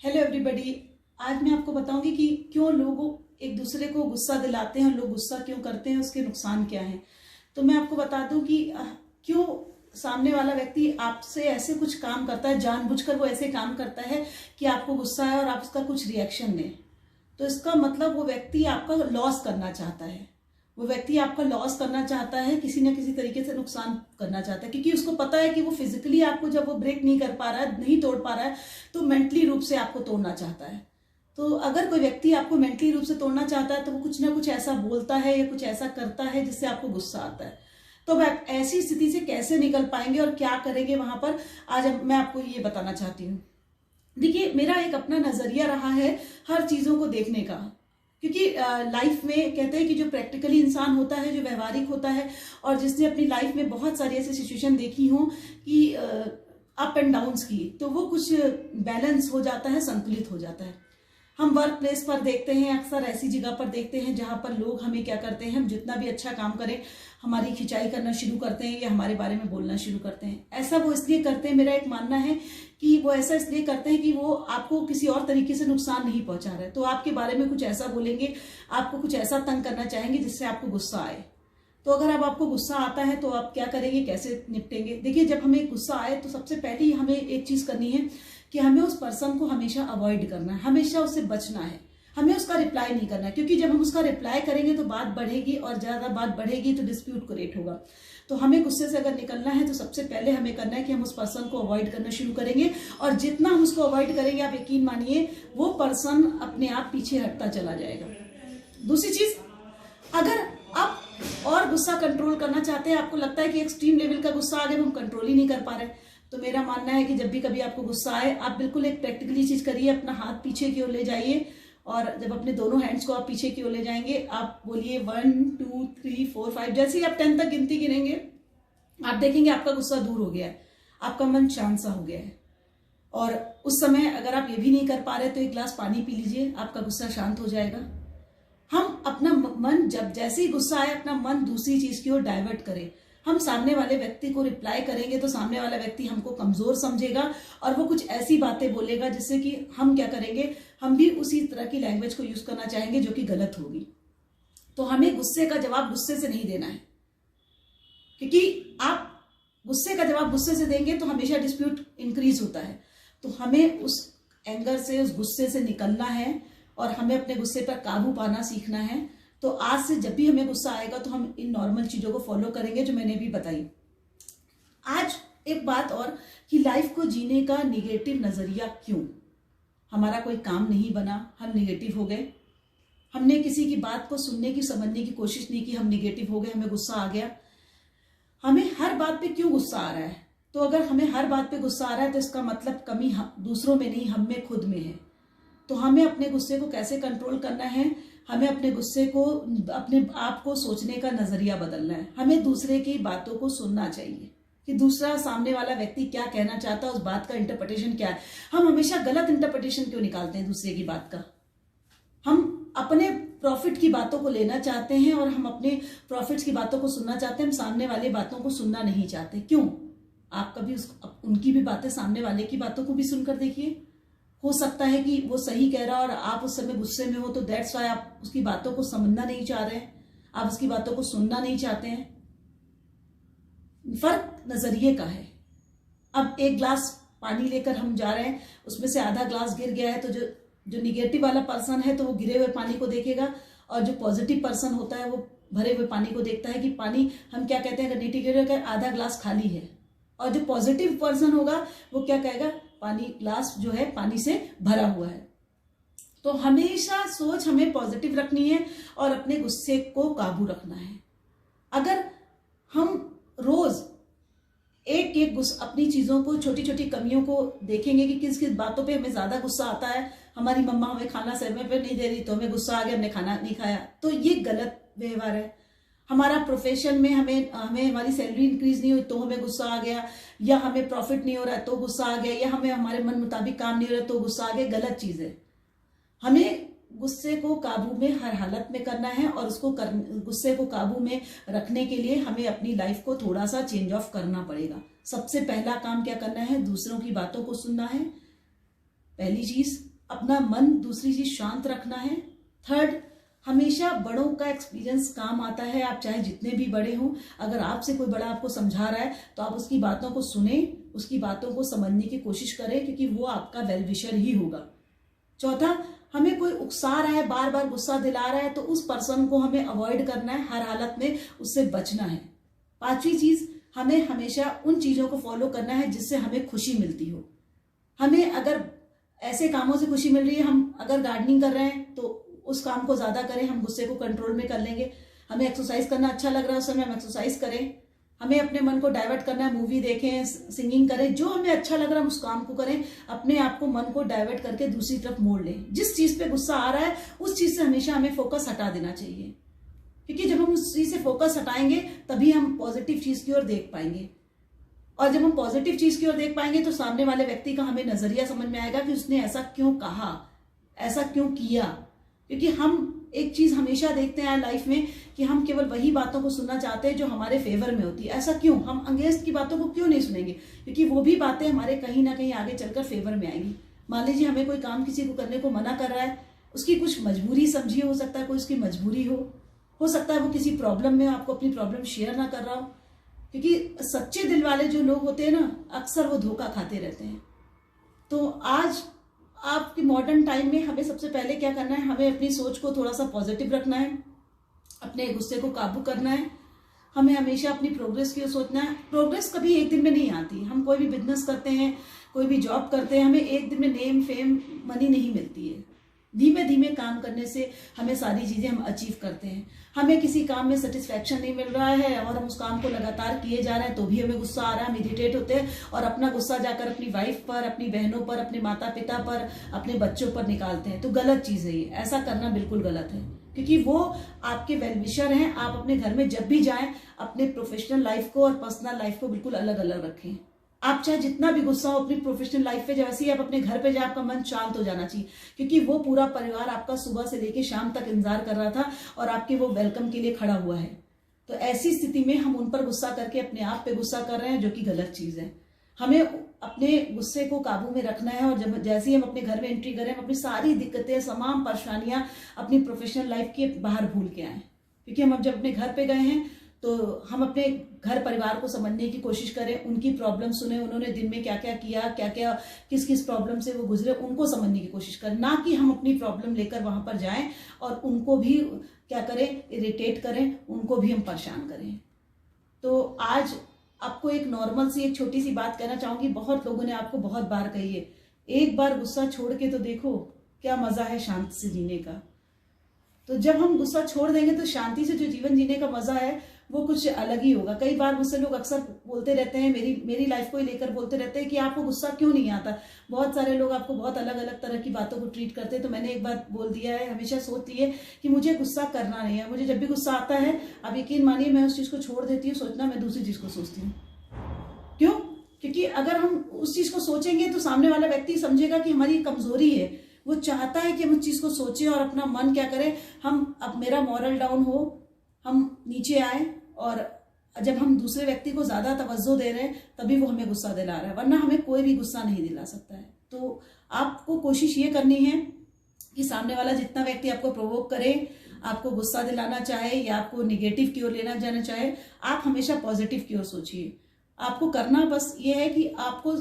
Hello everybody. आज मैं आपको बताऊंगी कि क्यों लोग एक दूसरे को गुस्सा दिलाते हैं, लोग गुस्सा क्यों करते हैं, उसके नुकसान क्या हैं। तो मैं आपको बता दूं कि क्यों सामने वाला व्यक्ति आपसे ऐसे कुछ काम करता है, जानबूझकर वो ऐसे काम करता है कि आपको गुस्सा है और आप उसका कुछ रिएक्शन दें। तो इसका मतलब वो व्यक्ति आपका लॉस करना चाहता है, वो व्यक्ति आपका लॉस करना चाहता है, किसी न किसी तरीके से नुकसान करना चाहता है, क्योंकि उसको पता है कि वो फिजिकली आपको जब वो ब्रेक नहीं कर पा रहा है, नहीं तोड़ पा रहा है, तो मेंटली रूप से आपको तोड़ना चाहता है। तो अगर कोई व्यक्ति आपको मेंटली रूप से तोड़ना चाहता है तो वो कुछ ना कुछ ऐसा बोलता है या कुछ ऐसा करता है जिससे आपको गुस्सा आता है। तो आप ऐसी स्थिति से कैसे निकल पाएंगे और क्या करेंगे वहां पर, आज मैं आपको ये बताना चाहती हूँ। देखिए, मेरा एक अपना नजरिया रहा है हर चीजों को देखने का, क्योंकि लाइफ में कहते हैं कि जो प्रैक्टिकली इंसान होता है, जो व्यवहारिक होता है और जिसने अपनी लाइफ में बहुत सारी ऐसी सिचुएशन देखी हो कि अप एंड डाउन्स की, तो वो कुछ बैलेंस हो जाता है, संतुलित हो जाता है। हम वर्क प्लेस पर देखते हैं, अक्सर ऐसी जगह पर देखते हैं जहां पर लोग हमें क्या करते हैं, हम जितना भी अच्छा काम करें हमारी खिंचाई करना शुरू करते हैं या हमारे बारे में बोलना शुरू करते हैं। ऐसा वो इसलिए करते हैं, मेरा एक मानना है कि वो ऐसा इसलिए करते हैं कि वो आपको किसी और तरीके से नुकसान नहीं पहुंचा रहे, तो आपके बारे में कुछ ऐसा बोलेंगे, आपको कुछ ऐसा तंग करना चाहेंगे जिससे आपको गुस्सा आए। तो अगर अब आपको गुस्सा आता है तो आप क्या करेंगे, कैसे निपटेंगे? देखिए, जब हमें गुस्सा आए तो सबसे पहले हमें एक चीज करनी है कि हमें उस पर्सन को हमेशा अवॉइड करना है, हमेशा उससे बचना है, हमें उसका रिप्लाई नहीं करना है, क्योंकि जब हम उसका रिप्लाई करेंगे तो बात बढ़ेगी और ज्यादा बात बढ़ेगी तो डिस्प्यूट क्रिएट होगा। तो हमें गुस्से से अगर निकलना है तो सबसे पहले हमें करना है कि हम उस पर्सन को अवॉइड करना शुरू करेंगे, और जितना हम उसको अवॉइड करेंगे आप यकीन मानिए वो पर्सन अपने आप पीछे हटता चला जाएगा। दूसरी चीज, अगर आप और गुस्सा कंट्रोल करना चाहते हैं, आपको लगता है कि एक्सट्रीम लेवल का गुस्सा आ गया, हम कंट्रोल ही नहीं कर पा रहे, तो मेरा मानना है कि जब भी कभी आपको गुस्सा आए, आप बिल्कुल एक प्रैक्टिकली चीज करिए, अपना हाथ पीछे की ओर ले जाइए, और जब अपने दोनों हैंड्स को आप पीछे की ओर ले जाएंगे, आप बोलिए 1 2 3 4 5। जैसे ही आप 10 तक गिनती गिनेंगे आप देखेंगे आपका गुस्सा दूर हो गया है, आपका मन शांत सा हो गया है। और उस समय अगर आप ये भी नहीं कर पा रहे तो एक गिलास पानी पी लीजिए, आपका गुस्सा शांत हो जाएगा। हम अपना मन, जब जैसे ही गुस्सा आए, अपना मन दूसरी चीज की ओर डाइवर्ट करें। हम सामने वाले व्यक्ति को रिप्लाई करेंगे तो सामने वाला व्यक्ति हमको कमजोर समझेगा और वो कुछ ऐसी बातें बोलेगा जिससे कि हम क्या करेंगे, हम भी उसी तरह की लैंग्वेज को यूज करना चाहेंगे जो कि गलत होगी। तो हमें गुस्से का जवाब गुस्से से नहीं देना है, क्योंकि आप गुस्से का जवाब गुस्से से देंगे तो हमेशा डिस्प्यूट इंक्रीज होता है। तो हमें उस एंगर से, उस गुस्से से निकलना है और हमें अपने गुस्से पर काबू पाना सीखना है। तो आज से जब भी हमें गुस्सा आएगा तो हम इन नॉर्मल चीजों को फॉलो करेंगे जो मैंने भी बताई। आज एक बात और, कि लाइफ को जीने का निगेटिव नजरिया क्यों? हमारा कोई काम नहीं बना, हम निगेटिव हो गए, हमने किसी की बात को सुनने की, समझने की कोशिश नहीं की, हम निगेटिव हो गए, हमें गुस्सा आ गया। हमें हर बात पे क्यों गुस्सा आ रहा है? तो अगर हमें हर बात पे गुस्सा आ रहा है तो इसका मतलब कमी दूसरों में नहीं, हम में, खुद में है। तो हमें अपने गुस्से को कैसे कंट्रोल करना है, हमें अपने गुस्से को, अपने आप को सोचने का नजरिया बदलना है। हमें दूसरे की बातों को सुनना चाहिए कि दूसरा, सामने वाला व्यक्ति क्या कहना चाहता है, उस बात का इंटरप्रिटेशन क्या है। हम हमेशा गलत इंटरप्रिटेशन क्यों निकालते हैं दूसरे की बात का? हम अपने प्रॉफिट की बातों को लेना चाहते हैं और हम अपने प्रॉफिट्स की बातों को सुनना चाहते हैं, हम सामने वाले बातों को सुनना नहीं चाहते। क्यों? आप कभी उनकी भी बातें, सामने वाले की बातों को भी सुनकर देखिए। हो सकता है कि वो सही कह रहा है और आप उस समय गुस्से में हो, तो दैट्स वाई आप उसकी बातों को समझना नहीं चाह रहे हैं, आप उसकी बातों को सुनना नहीं चाहते हैं। फर्क नजरिए का है। अब एक ग्लास पानी लेकर हम जा रहे हैं, उसमें से आधा ग्लास गिर गया है, तो जो निगेटिव वाला पर्सन है तो वो गिरे हुए पानी को देखेगा, और जो पॉजिटिव पर्सन होता है वो भरे हुए पानी को देखता है कि पानी, हम क्या कहते हैं, अगर निगेटिव आधा ग्लास खाली है, और जो पॉजिटिव पर्सन होगा वो क्या कहेगा, पानी, ग्लास जो है पानी से भरा हुआ है। तो हमेशा सोच हमें पॉजिटिव रखनी है और अपने गुस्से को काबू रखना है। अगर हम रोज एक एक अपनी चीजों को, छोटी छोटी कमियों को देखेंगे कि किस किस बातों पे हमें ज्यादा गुस्सा आता है, हमारी मम्मा हमें खाना समय पे नहीं दे रही तो हमें गुस्सा आ गया, हमने खाना नहीं खाया, तो ये गलत व्यवहार है। हमारा प्रोफेशन में हमें हमारी सैलरी इंक्रीज नहीं हुई तो हमें गुस्सा आ गया, या हमें प्रॉफिट नहीं हो रहा है तो गुस्सा आ गया, या हमें हमारे मन मुताबिक काम नहीं हो रहा तो गुस्सा आ गया, गलत चीज है। हमें गुस्से को काबू में हर हालत में करना है, और उसको गुस्से को काबू में रखने के लिए हमें अपनी लाइफ को थोड़ा सा चेंज ऑफ करना पड़ेगा। सबसे पहला काम क्या करना है, दूसरों की बातों को सुनना है, पहली चीज। अपना मन, दूसरी चीज शांत रखना है। थर्ड, हमेशा बड़ों का एक्सपीरियंस काम आता है। आप चाहे जितने भी बड़े हों, अगर आपसे कोई बड़ा आपको समझा रहा है तो आप उसकी बातों को सुने, उसकी बातों को समझने की कोशिश करें, क्योंकि वो आपका वेल विशर ही होगा। चौथा, हमें कोई उकसा रहा है, बार बार गुस्सा दिला रहा है, तो उस पर्सन को हमें अवॉइड करना है, हर हालत में उससे बचना है। पांचवी चीज, हमें हमेशा उन चीजों को फॉलो करना है जिससे हमें खुशी मिलती हो। हमें अगर ऐसे कामों से खुशी मिल रही है, हम अगर गार्डनिंग कर रहे हैं तो उस काम को ज्यादा करें, हम गुस्से को कंट्रोल में कर लेंगे। हमें एक्सरसाइज करना अच्छा लग रहा है, उस समय हम एक्सरसाइज करें। हमें अपने मन को डाइवर्ट करना है, मूवी देखें, सिंगिंग करें, जो हमें अच्छा लग रहा है हम उस काम को करें। अपने आप को, मन को डाइवर्ट करके दूसरी तरफ मोड़ लें। जिस चीज पे गुस्सा आ रहा है उस चीज से हमेशा हमें फोकस हटा देना चाहिए, क्योंकि जब हम उस चीज से फोकस हटाएंगे तभी हम पॉजिटिव चीज की ओर देख पाएंगे। और जब हम पॉजिटिव चीज की ओर देख पाएंगे तो सामने वाले व्यक्ति का हमें नजरिया समझ में आएगा कि उसने ऐसा क्यों कहा, ऐसा क्यों किया। क्योंकि हम एक चीज हमेशा देखते हैं लाइफ में कि हम केवल वही बातों को सुनना चाहते हैं जो हमारे फेवर में होती है। ऐसा क्यों? हम अगेंस्ट की बातों को क्यों नहीं सुनेंगे? क्योंकि वो भी बातें हमारे कहीं ना कहीं आगे चलकर फेवर में आएंगी। मान लीजिए हमें कोई काम किसी को करने को मना कर रहा है, उसकी कुछ मजबूरी समझिए, हो सकता है कोई उसकी मजबूरी हो सकता है वो किसी प्रॉब्लम में आपको अपनी प्रॉब्लम शेयर ना कर रहा हो। क्योंकि सच्चे दिल वाले जो लोग होते हैं ना, अक्सर वो धोखा खाते रहते हैं। तो आज आपके मॉडर्न टाइम में हमें सबसे पहले क्या करना है, हमें अपनी सोच को थोड़ा सा पॉजिटिव रखना है, अपने गुस्से को काबू करना है। हमें हमेशा अपनी प्रोग्रेस की ओर सोचना है। प्रोग्रेस कभी एक दिन में नहीं आती। हम कोई भी बिजनेस करते हैं, कोई भी जॉब करते हैं, हमें एक दिन में नेम, फेम, मनी नहीं मिलती है। धीमे धीमे काम करने से हमें सारी चीजें हम अचीव करते हैं। हमें किसी काम में सेटिस्फेक्शन नहीं मिल रहा है और हम उस काम को लगातार किए जा रहे हैं तो भी हमें गुस्सा आ रहा है, हम इरिटेट होते हैं और अपना गुस्सा जाकर अपनी वाइफ पर, अपनी बहनों पर, अपने माता पिता पर, अपने बच्चों पर निकालते हैं। तो गलत चीज है ये, ऐसा करना बिल्कुल गलत है, क्योंकि वो आपके वेल विशर हैं। आप अपने घर में जब भी जाएं अपने प्रोफेशनल लाइफ को और पर्सनल लाइफ को बिल्कुल अलग अलग रखें। आप चाहे जितना भी गुस्सा हो अपनी प्रोफेशनल लाइफ पे, जैसे ही आप अपने घर पे जाए आपका मन शांत हो जाना चाहिए, क्योंकि वो पूरा परिवार आपका सुबह से लेकर शाम तक इंतजार कर रहा था और आपके वो वेलकम के लिए खड़ा हुआ है। तो ऐसी स्थिति में हम उन पर गुस्सा करके अपने आप पे गुस्सा कर रहे हैं, जो कि गलत चीज है। हमें अपने गुस्से को काबू में रखना है और जब जैसे ही हम अपने घर में एंट्री करें, हम अपनी सारी दिक्कतें, तमाम परेशानियां अपनी प्रोफेशनल लाइफ के बाहर भूल के आए। क्योंकि हम जब अपने घर पे गए हैं तो हम अपने घर परिवार को समझने की कोशिश करें, उनकी प्रॉब्लम सुने, उन्होंने दिन में क्या क्या किया, क्या क्या किस किस प्रॉब्लम से वो गुजरे, उनको समझने की कोशिश करें। ना कि हम अपनी प्रॉब्लम लेकर वहां पर जाएं और उनको भी क्या करें, इरिटेट करें, उनको भी हम परेशान करें। तो आज आपको एक नॉर्मल सी, एक छोटी सी बात कहना चाहूंगी। बहुत लोगों ने आपको बहुत बार कही है, एक बार गुस्सा छोड़ के तो देखो क्या मजा है शांति से जीने का। तो जब हम गुस्सा छोड़ देंगे तो शांति से जो जीवन जीने का मजा है वो कुछ अलग ही होगा। कई बार मुझसे लोग अक्सर बोलते रहते हैं, मेरी लाइफ को ही लेकर बोलते रहते हैं कि आपको गुस्सा क्यों नहीं आता। बहुत सारे लोग आपको बहुत अलग अलग तरह की बातों को ट्रीट करते हैं। तो मैंने एक बात बोल दिया है, हमेशा सोच लिए कि मुझे गुस्सा करना नहीं है। मुझे जब भी गुस्सा आता है, आप यकीन मानिए, मैं उस चीज को छोड़ देती हूँ सोचना, मैं दूसरी चीज को सोचती हूँ। क्यों? क्योंकि अगर हम उस चीज को सोचेंगे तो सामने वाला व्यक्ति समझेगा कि हमारी कमजोरी है। वो चाहता है कि हम उस चीज को सोचें और अपना मन क्या करें, हम, अब मेरा मॉरल डाउन हो, हम नीचे आए, और जब हम दूसरे व्यक्ति को ज्यादा तवज्जो दे रहे हैं तभी वो हमें गुस्सा दिला रहा है, वरना हमें कोई भी गुस्सा नहीं दिला सकता है। तो आपको कोशिश ये करनी है कि सामने वाला जितना व्यक्ति आपको प्रोवोक करे, आपको गुस्सा दिलाना चाहे या आपको निगेटिव की ओर लेना जाना चाहे, आप हमेशा पॉजिटिव की ओर सोचिए। आपको करना बस ये है कि आपको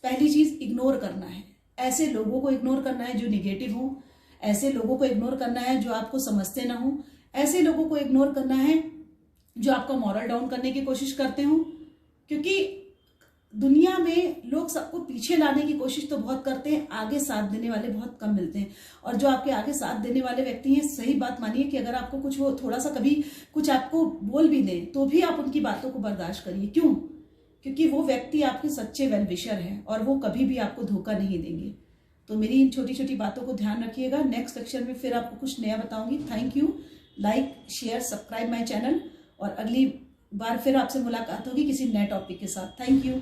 पहली चीज इग्नोर करना है। ऐसे लोगों को इग्नोर करना है जो निगेटिव हो, ऐसे लोगों को इग्नोर करना है जो आपको समझते ना हो, ऐसे लोगों को इग्नोर करना है जो आपका मॉरल डाउन करने की कोशिश करते हो। क्योंकि दुनिया में लोग सबको पीछे लाने की कोशिश तो बहुत करते हैं, आगे साथ देने वाले बहुत कम मिलते हैं। और जो आपके आगे साथ देने वाले व्यक्ति हैं, सही बात मानिए कि अगर आपको कुछ, वो थोड़ा सा कभी कुछ आपको बोल भी दें तो भी आप उनकी बातों को बर्दाश्त करिए। क्यों? क्योंकि वो व्यक्ति आपके सच्चे वेल विशर हैं और वो कभी भी आपको धोखा नहीं देंगे। तो मेरी इन छोटी छोटी बातों को ध्यान रखिएगा। नेक्स्ट सेक्शन में फिर आपको कुछ नया बताऊंगी। Thank you. Like, share, subscribe my channel, और अगली बार फिर आपसे मुलाकात होगी किसी नए टॉपिक के साथ। Thank you.